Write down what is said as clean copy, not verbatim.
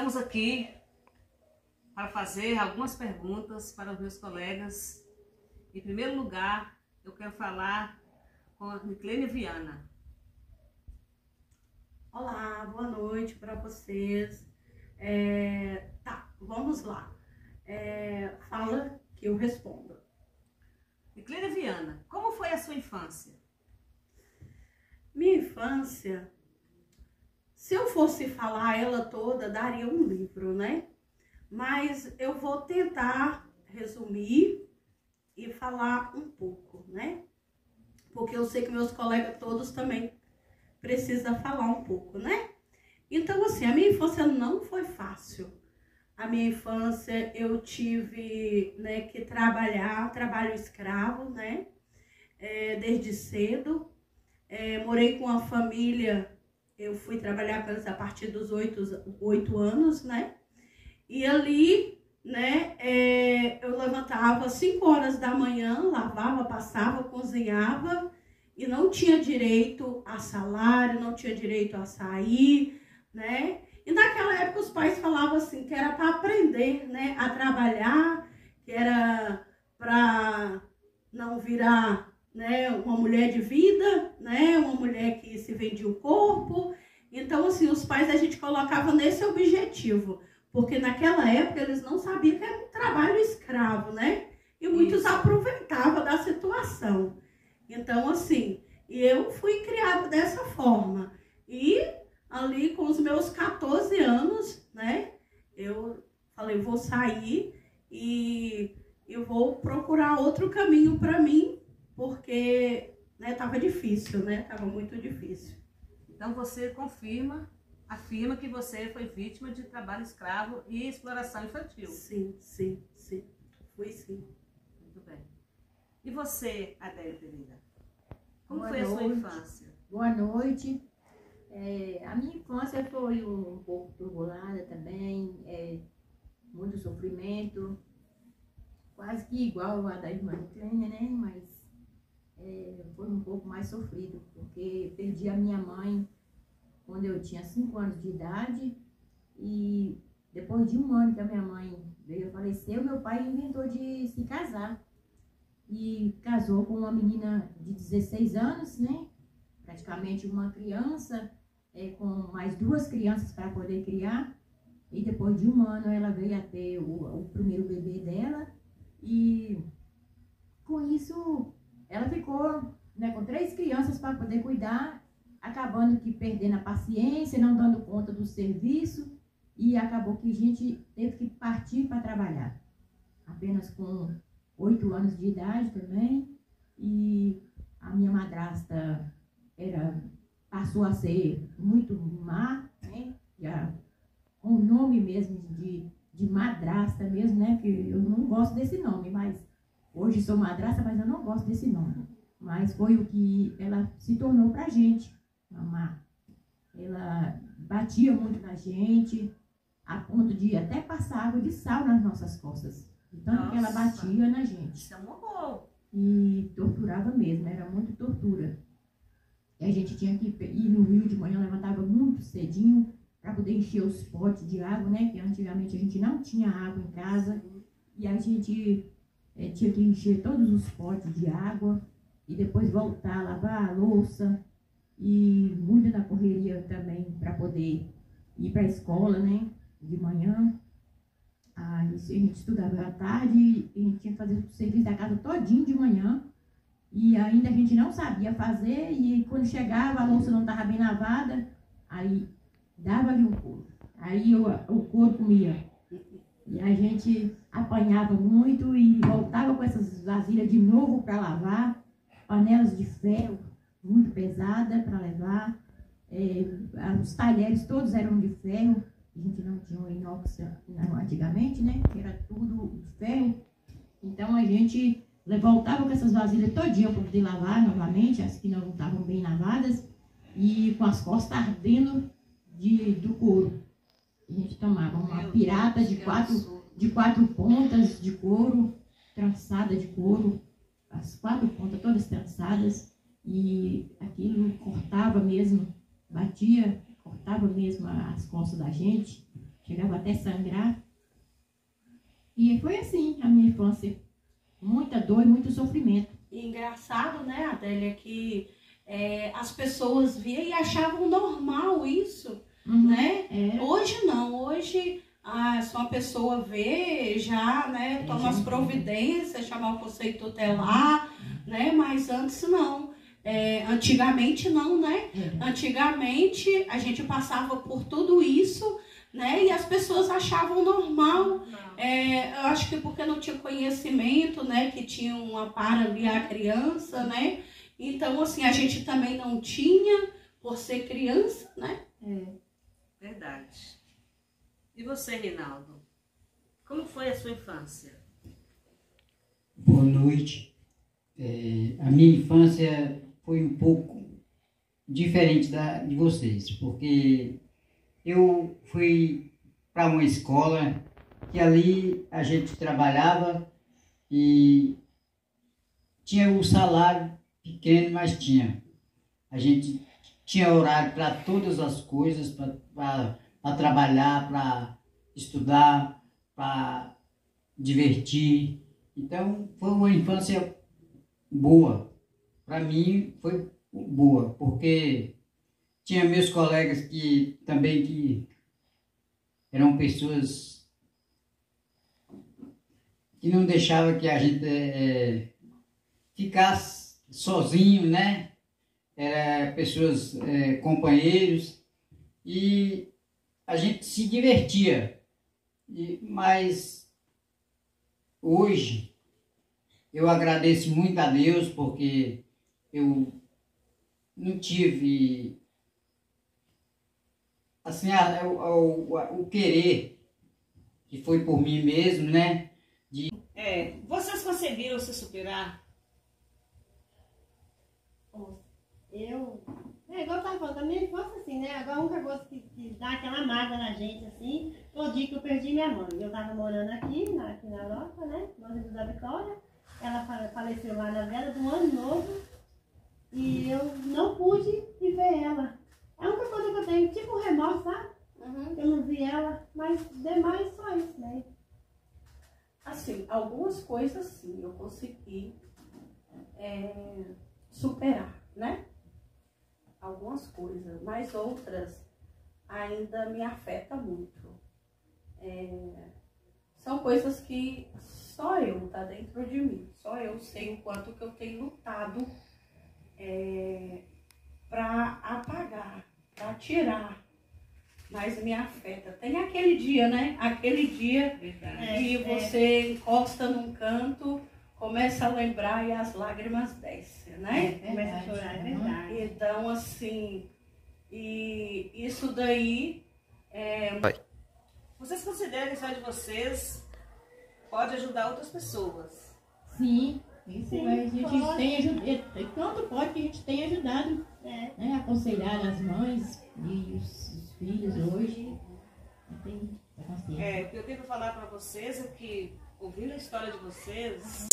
Estamos aqui para fazer algumas perguntas para os meus colegas. Em primeiro lugar, eu quero falar com a Niclene Viana. Olá, boa noite para vocês. Vamos lá. Fala que eu respondo. Niclene Viana, como foi a sua infância? Minha infância, se eu fosse falar ela toda, daria um livro, né? Mas eu vou tentar resumir e falar um pouco, né? Porque eu sei que meus colegas todos também precisam falar um pouco, né? Então, assim, a minha infância não foi fácil. A minha infância eu tive, né, que trabalhar, trabalho escravo, né? Desde cedo. Morei com a família, eu fui trabalhar com eles a partir dos 8 anos, né? E ali, né, eu levantava às 5 horas da manhã, lavava, passava, cozinhava e não tinha direito a salário, não tinha direito a sair, né? E naquela época os pais falavam assim, que era para aprender, né, a trabalhar, que era para não virar, né, uma mulher de vida, né, uma mulher que se vendia o corpo. Então, assim, os pais a gente colocava nesse objetivo, porque naquela época eles não sabiam que era um trabalho escravo, né? E muitos aproveitavam da situação. Então, assim, eu fui criada dessa forma. E ali com os meus 14 anos, né, eu falei, vou sair e eu vou procurar outro caminho para mim, porque, né, tava difícil, né? Tava muito difícil. Então você afirma que você foi vítima de trabalho escravo e exploração infantil. Sim. Fui sim. Muito bem. E você, Adélia Pereira? Como Boa foi a sua noite. infância? Boa noite. A minha infância foi um pouco turbulada também, muito sofrimento, quase que igual a da irmã Niclene, né? Mas foi um pouco mais sofrido, porque perdi a minha mãe quando eu tinha 5 anos de idade e depois de 1 ano que a minha mãe veio a falecer, meu pai inventou de se casar e casou com uma menina de 16 anos, né? Praticamente uma criança, com mais 2 crianças para poder criar. E depois de 1 ano ela veio a ter o primeiro bebê dela. E com isso ela ficou, né, com 3 crianças para poder cuidar, acabando que perdendo a paciência, não dando conta do serviço. E acabou que a gente teve que partir para trabalhar. Apenas com 8 anos de idade também. E a minha madrasta passou a ser muito má, né? Já, com o nome mesmo de madrasta mesmo, né? Que eu não gosto desse nome, mas hoje sou madrasta, mas eu não gosto desse nome. Mas foi o que ela se tornou pra gente, mamá. Ela batia muito na gente, a ponto de até passar água de sal nas nossas costas. De tanto que ela batia na gente. Isso é um horror. E torturava mesmo, era muito tortura. E a gente tinha que ir no rio de manhã, levantava muito cedinho para poder encher os potes de água, né? Que antigamente a gente não tinha água em casa. E a gente tinha que encher todos os potes de água e depois voltar, lavar a louça. E muito na correria também para poder ir para a escola, né? De manhã. A gente estudava à tarde e a gente tinha que fazer o serviço da casa todinho de manhã. E ainda a gente não sabia fazer, e quando chegava a louça não estava bem lavada, aí dava-lhe um couro. Aí o couro comia. E a gente apanhava muito e voltava com essas vasilhas de novo para lavar, panelas de ferro muito pesadas para levar, os talheres todos eram de ferro, a gente não tinha um inox antigamente, né? Era tudo de ferro. Então a gente voltava com essas vasilhas todinhas para poder lavar novamente, as que não estavam bem lavadas, e com as costas ardendo do couro. A gente tomava uma pirata de quatro pontas de couro, trançada de couro, as 4 pontas todas trançadas, e aquilo cortava mesmo, batia, cortava mesmo as costas da gente. chegava até sangrar. E foi assim a minha infância. Muita dor e muito sofrimento. E engraçado, né, Adélia, que as pessoas viam e achavam normal isso, né? Hoje não, hoje se uma pessoa vê, já, né, toma as providências, chamar o conselho tutelar, né? Mas antes não. Antigamente não, né? Antigamente a gente passava por tudo isso, né? E as pessoas achavam normal. Eu acho que porque não tinha conhecimento, né? Que tinha um amparo ali a criança, né? Então, assim, a gente também não tinha, por ser criança, né? Verdade. E você, Reinaldo? Como foi a sua infância? Boa noite. A minha infância foi um pouco diferente de vocês, porque eu fui para uma escola que ali a gente trabalhava e tinha o salário pequeno, mas tinha. A gente tinha horário para todas as coisas, para trabalhar, para estudar, para divertir. Então, foi uma infância boa. Para mim, foi boa, porque tinha meus colegas que também que eram pessoas que não deixavam que a gente ficasse sozinho, né? Eram pessoas, companheiros, e a gente se divertia. Mas hoje eu agradeço muito a Deus, porque eu não tive assim o querer, que foi por mim mesmo, né? Vocês conseguiram se superar? Igual eu tava falando, a minha infância assim, né? Agora a única coisa que dá aquela mágoa na gente, assim, foi o dia que eu perdi minha mãe. Eu tava morando aqui na Europa, né? No Rio da Vitória. Ela faleceu lá na véspera do ano novo. E eu não pude ver ela. É a única coisa que eu tenho, tipo um remorso, sabe? Eu não vi ela, mas demais só isso, né? Assim, algumas coisas sim, eu consegui superar, né? Algumas coisas, mas outras ainda me afetam muito. São coisas que só eu, tá dentro de mim, só eu sei o quanto que eu tenho lutado para apagar, para tirar, mas me afeta. Tem aquele dia, né? Aquele dia que você encosta num canto, começa a lembrar e as lágrimas descem, né? Começa a chorar, é verdade. Então, assim, e isso daí Vocês consideram que a história de vocês pode ajudar outras pessoas? Sim, isso a gente tem ajudado, tanto pode que a gente tem ajudado, né, a aconselhar as mães e os filhos hoje. Tem a consciência. O que eu tenho para falar para vocês é que, ouvindo a história de vocês,